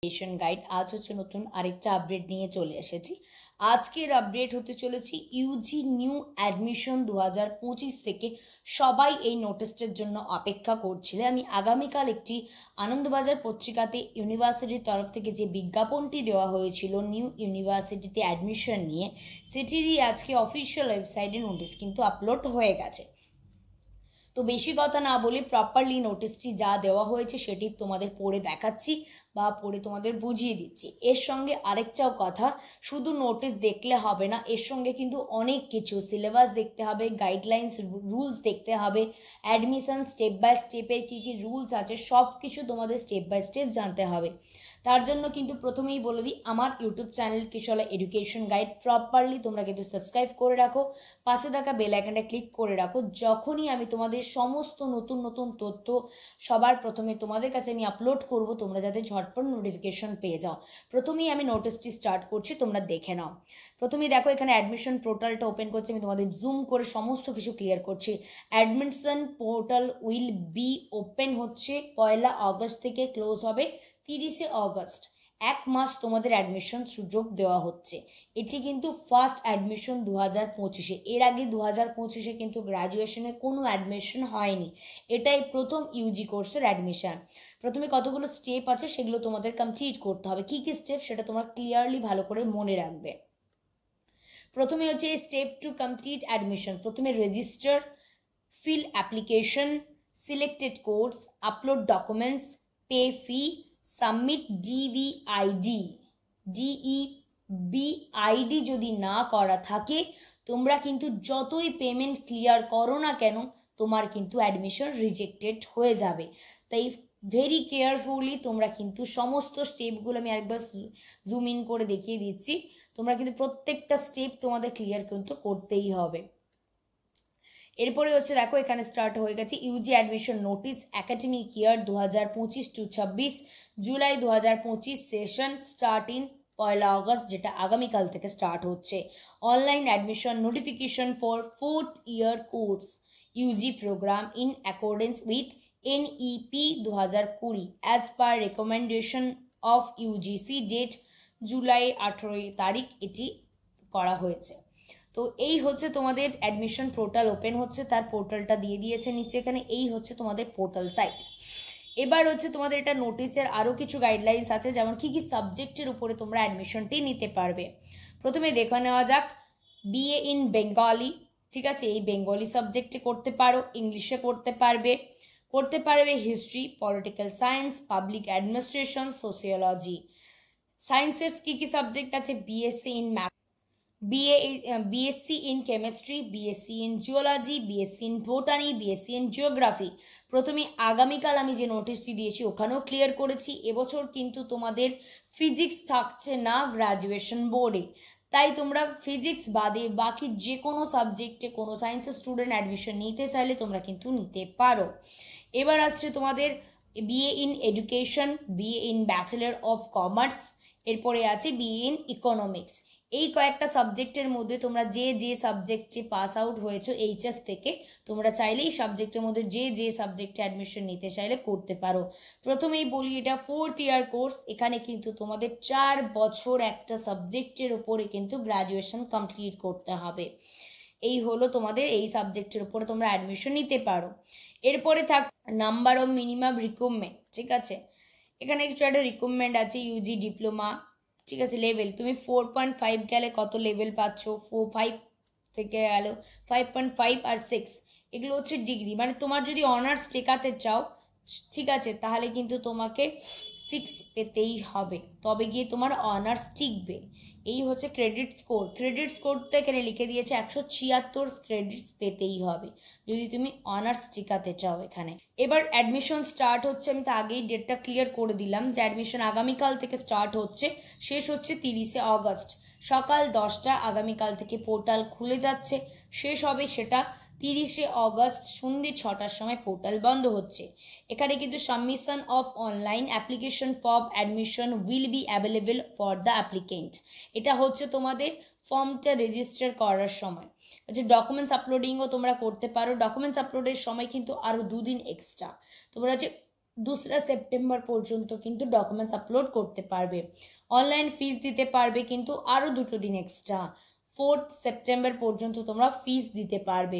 Education guide आज হচ্ছে নতুন আরেকটা আপডেট নিয়ে চলে এসেছি। আজকের আপডেট হতে চলেছে ইউজি নিউ অ্যাডমিশন 2025 থেকে সবাই এই নোটিশটার জন্য অপেক্ষা করছিল। আমি আগামীকাল একটি আনন্দবাজার পত্রিকাতে ইউনিভার্সিটির তরফ থেকে যে বিজ্ঞাপনটি দেওয়া হয়েছিল নিউ ইউনিভার্সিটিতে অ্যাডমিশন নিয়ে, সেটিরই আজকে অফিসিয়াল ওয়েবসাইটে নোটিশ কিন্তু আপলোড হয়ে গেছে। তো বেশি কথা না বলে প্রপারলি নোটিশটি যা দেওয়া হয়েছে সেটি তোমাদের পড়ে দেখাচ্ছি বা পড়ে তোমাদের বুঝিয়ে দিচ্ছি। এর সঙ্গে আরেকটাও কথা, শুধু নোটিশ দেখলে হবে না, এর সঙ্গে কিন্তু অনেক কিছু সিলেবাস দেখতে হবে, গাইডলাইন্স রুলস দেখতে হবে, অ্যাডমিশন স্টেপ বাই স্টেপের কী কী রুলস আছে সব কিছু তোমাদের স্টেপ বাই স্টেপ জানতে হবে। তার জন্য কিন্তু প্রথমেই বলে দিই, আমার YouTube channel Kishola education guide properly তোমরা কিন্তু সাবস্ক্রাইব করে রাখো, পাশে থাকা বেল আইকনটা ক্লিক করে রাখো। যখনই আমি তোমাদের সমস্ত নতুন নতুন তথ্য সবার প্রথমে তোমাদের কাছে আমি আপলোড করব, তোমরা যাতে ঝটপট নোটিফিকেশন পেয়ে যাও। প্রথমেই আমি নোটিশটি স্টার্ট করছি, তোমরা দেখে নাও। প্রথমেই দেখো এখানে অ্যাডমিশন পোর্টালটা ওপেন করছি, আমি তোমাদের জুম করে সমস্ত কিছু ক্লিয়ার করছি। Admission portal will be open হচ্ছে 1 আগস্ট থেকে, ক্লোজ হবে 30 আগস্ট। এক মাস তোমাদের অ্যাডমিশন সুযোগ দেওয়া হচ্ছে। এটি কিন্তু ফার্স্ট অ্যাডমিশন 2025-এ। এর আগে 2025-এ কিন্তু গ্র্যাজুয়েশনে কোনো অ্যাডমিশন হয়নি, এটাই প্রথম ইউজি কোর্সের অ্যাডমিশন। প্রথমে কতগুলো স্টেপ আছে সেগুলো তোমাদের কমপ্লিট করতে হবে। কী কী স্টেপ সেটা তোমার ক্লিয়ারলি ভালো করে মনে রাখবে। প্রথমে হচ্ছে স্টেপ টু কমপ্লিট অ্যাডমিশন। প্রথমে register, fill application, selected course, upload documents, pay fee, submit DBID. DEBID যদি না করা থাকে তোমরা কিন্তু যতই পেমেন্ট ক্লিয়ার করো না কেন তোমার কিন্তু অ্যাডমিশন রিজেক্টেড হয়ে যাবে। তাই ভেরি কেয়ারফুলি তোমরা কিন্তু সমস্ত স্টেপগুলো আমি আরেকবার জুম ইন করে দেখিয়ে দিচ্ছি। তোমরা কিন্তু প্রত্যেকটা স্টেপ তোমাদের ক্লিয়ার কিন্তু করতেই হবে। এরপরে হচ্ছে দেখো এখানে স্টার্ট হয়ে গেছে UG admission notice academic year 2025-26, July 2025 session start in 1 August, যেটা আগামীকাল থেকে স্টার্ট হচ্ছে। Online admission notification for 4th year course UG programme in accordance with NEP 2020 as per recommendation of UGC, date July 18 তারিখ এটি করা হয়েছে। তো এই হচ্ছে তোমাদের অ্যাডমিশন পোর্টাল ওপেন হচ্ছে, তার পোর্টালটা দিয়ে দিয়েছে নিচে এখানে, এই হচ্ছে তোমাদের পোর্টাল সাইট। এবার হচ্ছে তোমাদের এটা নোটিশের আরও কিছু গাইডলাইন্স আছে, যেমন কী কী সাবজেক্টের উপরে তোমরা অ্যাডমিশনটি নিতে পারবে। প্রথমে দেখে নেওয়া যাক BA ইন বেঙ্গলি, ঠিক আছে, এই বেঙ্গলি সাবজেক্টে করতে পারো, ইংলিশে করতে পারবে history, political science, public administration, sociology. সায়েন্সের কী কী সাবজেক্ট আছে, BSc in math, BSc in chemistry, BSc in geology, BSc in botany, BSc in geography। প্রথমে আগামীকাল আমি যে নোটিশটি দিয়েছি ওখানেও ক্লিয়ার করেছি, এবছর কিন্তু তোমাদের ফিজিক্স থাকছে না গ্র্যাজুয়েশন বোর্ডে, তাই তোমরা ফিজিক্স বাদে বাকি যে কোনো সাবজেক্টে কোনো সায়েন্সের স্টুডেন্ট অ্যাডমিশন নিতে চাইলে তোমরা কিন্তু নিতে পারো। এবার আসছে তোমাদের BA in education, BA in bachelor of commerce, এরপরে আছে BA ইন ইকোনমিক্স। এই কয়েকটা সাবজেক্টের মধ্যে তোমরা যে যে সাবজেক্টে পাস আউট হয়েছো HS থেকে, তোমরা চাইলে এই সাবজেক্টের মধ্যে যে যে সাবজেক্টে অ্যাডমিশন নিতে চাইলে করতে পারো। প্রথমেই বলি এটা 4th ইয়ার কোর্স, এখানে কিন্তু তোমাদের 4 বছর একটা সাবজেক্টের উপরে কিন্তু গ্র্যাজুয়েশন কমপ্লিট করতে হবে। এই হলো তোমাদের এই সাবজেক্টের উপরে তোমরা অ্যাডমিশন নিতে পারো। এরপরে থাক নাম্বার অফ মিনিমাম রিকোয়ারমেন্ট, ঠিক আছে, এখানে কিছু একটা রিকোয়ারমেন্ট আছে। ইউজি ডিপ্লোমা, ঠিক আছে, লেভেল তুমি 4.5 গেলে কত লেভেল পাচ্ছ, 4-5 থেকে গেল 5.5 আর 6, এগুলো হচ্ছে ডিগ্রি। মানে তোমার যদি অনার্স টেকাতে চাও, ঠিক আছে, তাহলে কিন্তু তোমাকে 6 পেতেই হবে, তবে গিয়ে তোমার অনার্স টিকবে। এই হচ্ছে ক্রেডিট স্কোর। ক্রেডিট স্কোরটা এখানে লিখে দিয়েছে 176 ক্রেডিটস পেতেই হবে যদি তুমি অনার্স টিকাতে চাও এখানে। এবার অ্যাডমিশন স্টার্ট হচ্ছে, আমি তো আগেই ডেটটা ক্লিয়ার করে দিলাম যে অ্যাডমিশন আগামীকাল থেকে স্টার্ট হচ্ছে, শেষ হচ্ছে 30 আগস্ট সকাল 10টা। আগামীকাল থেকে পোর্টাল খুলে যাচ্ছে, শেষ হবে সেটা 30 আগস্ট সন্ধ্যে 6টার সময় পোর্টাল বন্ধ হচ্ছে। এখানে কিন্তু submission of online application for admission will be available for the applicant. এটা হচ্ছে তোমাদের ফর্মটা রেজিস্টার করার সময়। আচ্ছা, ডকুমেন্টস আপলোডিংও তোমরা করতে পারো। ডকুমেন্টস আপলোডের সময় কিন্তু আরও 2 দিন এক্সট্রা। তোমরা যে 2 সেপ্টেম্বর পর্যন্ত কিন্তু ডকুমেন্টস আপলোড করতে পারবে। অনলাইন ফিস দিতে পারবে কিন্তু আরও 2 দিন এক্সট্রা, 4 সেপ্টেম্বর পর্যন্ত তোমরা ফিস দিতে পারবে।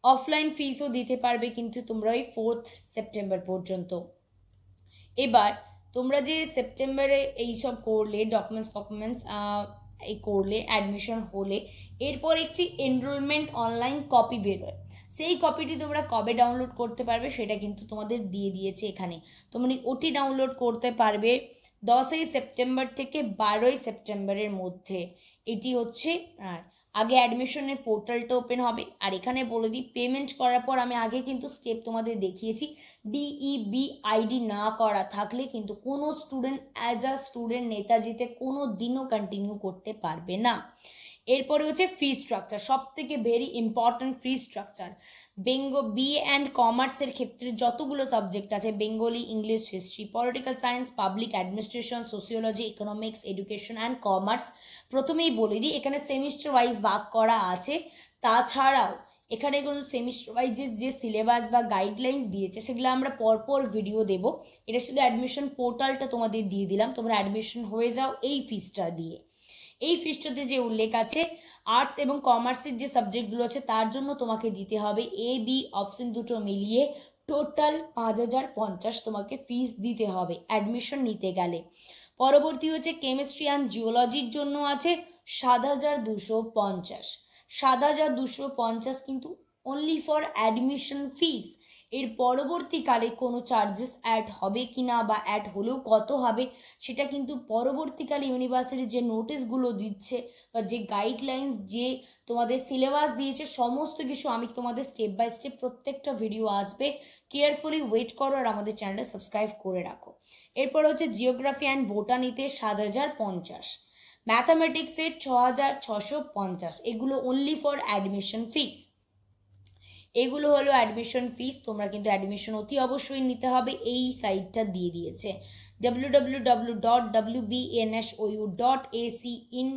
অফলাইন ফিসও দিতে পারবে কিন্তু তোমরা ওই 4 সেপ্টেম্বর পর্যন্ত। এবার তোমরা যে সেপ্টেম্বরে এইসব করলে, ডকুমেন্টস এই করলে, অ্যাডমিশন হলে, এরপর একটি এনরোলমেন্ট অনলাইন কপি বেরোয়। সেই কপিটি তোমরা কবে ডাউনলোড করতে পারবে সেটা কিন্তু তোমাদের দিয়ে দিয়েছে এখানে। তোমরা ওটি ডাউনলোড করতে পারবে 10 সেপ্টেম্বর থেকে 12 সেপ্টেম্বরের মধ্যে। এটি হচ্ছে আগে অ্যাডমিশনের পোর্টালটা ওপেন হবে। আর এখানে বলে দিই, পেমেন্ট করার পর আমি আগে কিন্তু স্টেপ তোমাদের দেখিয়েছি, ডিইবি আইডি না করা থাকলে কিন্তু কোনো স্টুডেন্ট অ্যাজ আ স্টুডেন্ট নেতাজিতে কোনো দিনও কন্টিনিউ করতে পারবে না। এরপরে হচ্ছে ফি স্ট্রাকচার, সব থেকে very important fee structure. BA and কমার্সের ক্ষেত্রে যতগুলো সাবজেক্ট আছে, Bengali, English, history, political science, public administration, sociology, economics, education and commerce, প্রথমেই বলে দিই এখানে সেমিস্টার ওয়াইজ ভাগ করা আছে। তাছাড়াও এখানে কোনো সেমিস্টার ওয়াইজের যে সিলেবাস বা গাইডলাইন্স দিয়েছে সেগুলো আমরা পরপর ভিডিও দেব। এটা শুধু অ্যাডমিশন পোর্টালটা তোমাদের দিয়ে দিলাম, তোমরা অ্যাডমিশন হয়ে যাও এই ফিসটা দিয়ে। এই ফিসটাতে যে উল্লেখ আছে, আর্টস এবং কমার্সের যে সাবজেক্টগুলো আছে তার জন্য তোমাকে দিতে হবে এ বি অপশন দুটো মিলিয়ে টোটাল 5050 তোমাকে ফিস দিতে হবে অ্যাডমিশন নিতে গেলে। পরবর্তী হচ্ছে কেমিস্ট্রি অ্যান্ড জিওলজির জন্য আছে 7250। 7250 কিন্তু অনলি ফর অ্যাডমিশন ফিস। এর পরবর্তীকালে কোনো চার্জেস অ্যাড হবে কি না বা অ্যাড হলেও কত হবে সেটা কিন্তু পরবর্তীকালে ইউনিভার্সিটির যে নোটিশগুলো দিচ্ছে বা যে গাইডলাইন্স, যে তোমাদের সিলেবাস দিয়েছে, সমস্ত কিছু আমি তোমাদের স্টেপ বাই স্টেপ প্রত্যেকটা ভিডিও আসবে। কেয়ারফুলি ওয়েট করো আর আমাদের চ্যানেলটা সাবস্ক্রাইব করে রাখো। এরপর হচ্ছে জিওগ্রাফি অ্যান্ড বোটানিতে 7050, ম্যাথামেটিক্সে 6650। এগুলো অনলি ফর অ্যাডমিশন ফিস। এগুলো হলো অ্যাডমিশন ফিস। তোমরা কিন্তু অ্যাডমিশন অতি অবশ্যই নিতে হবে, এই সাইটটা দিয়ে দিয়েছে www.wbnshou.ac.in.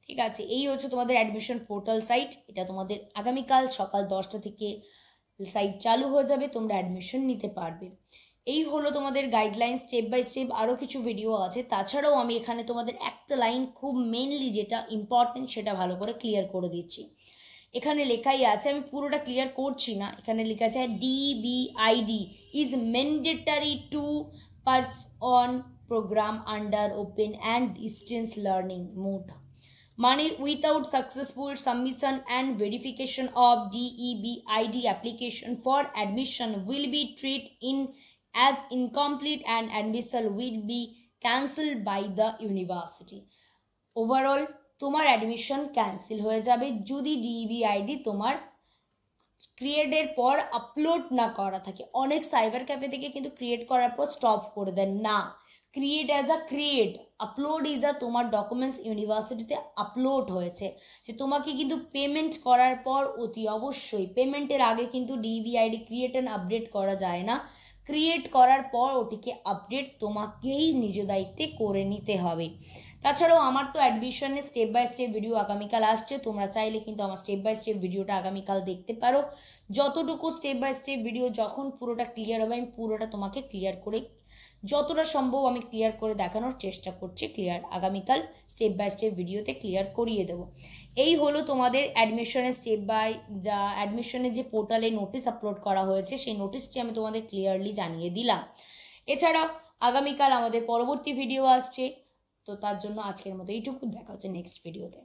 ঠিক আছে, এই হচ্ছে তোমাদের অ্যাডমিশন পোর্টাল সাইট। এটা তোমাদের আগামীকাল সকাল 10টা থেকে সাইট চালু হয়ে যাবে, তোমরা অ্যাডমিশন নিতে পারবে। এই হলো তোমাদের গাইডলাইন, স্টেপ বাই স্টেপ আরও কিছু ভিডিও আছে। তাছাড়াও আমি এখানে তোমাদের একটা লাইন খুব মেনলি যেটা ইম্পর্টেন্ট সেটা ভালো করে ক্লিয়ার করে দিচ্ছি। এখানে লেখাই আছে, আমি পুরোটা ক্লিয়ার করছি না, এখানে লেখা আছে DBID is mandatory to person program under open and distance learning mode. মানে without successful submission and verification of DEBID application for admission will be treat in as incomplete and admission will be cancelled by the university. Overall তোমার admission cancel হয়ে যাবে যদি ডিইবিআইডি তোমার ক্রিয়েটের পর upload না করা থাকে। অনেক সাইবার ক্যাফে থেকে কিন্তু ক্রিয়েট করার পর স্টপ করে দেন না, create as a create, upload is a তোমার ডকুমেন্টস ইউনিভার্সিটিতে আপলোড হয়েছে, যে তোমাকে কিন্তু পেমেন্ট করার পর অতি অবশ্যই, পেমেন্টের আগে কিন্তু ডিইবিআইডি ক্রিয়েট অ্যান্ড আপডেট করা যায় না, ক্রিয়েট করার পর ওটিকে আপডেট তোমাকেই নিজ দায়িত্বে করে নিতে হবে। তাছাড়াও আমার তো অ্যাডমিশনের স্টেপ বাই স্টেপ ভিডিও আগামীকাল আসছে, তোমরা চাইলে কিন্তু আমার স্টেপ বাই স্টেপ ভিডিওটা আগামীকাল দেখতে পারো। যতটুকু স্টেপ বাই স্টেপ ভিডিও যখন পুরোটা ক্লিয়ার হবে আমি পুরোটা তোমাকে ক্লিয়ার করে, যতটা সম্ভব আমি ক্লিয়ার করে দেখানোর চেষ্টা করছি। আগামীকাল স্টেপ বাই স্টেপ ভিডিওতে ক্লিয়ার করিয়ে দেবো। এই হলো তোমাদের অ্যাডমিশনের স্টেপ বাই, যা অ্যাডমিশনের যে পোর্টালে নোটিশ আপলোড করা হয়েছে সেই নোটিশটি আমি তোমাদের ক্লিয়ারলি জানিয়ে দিলাম। এছাড়াও আগামীকাল আমাদের পরবর্তী ভিডিও আসছে, তো তার জন্য আজকের মতো এইটুকু, দেখা হচ্ছে নেক্সট ভিডিওতে।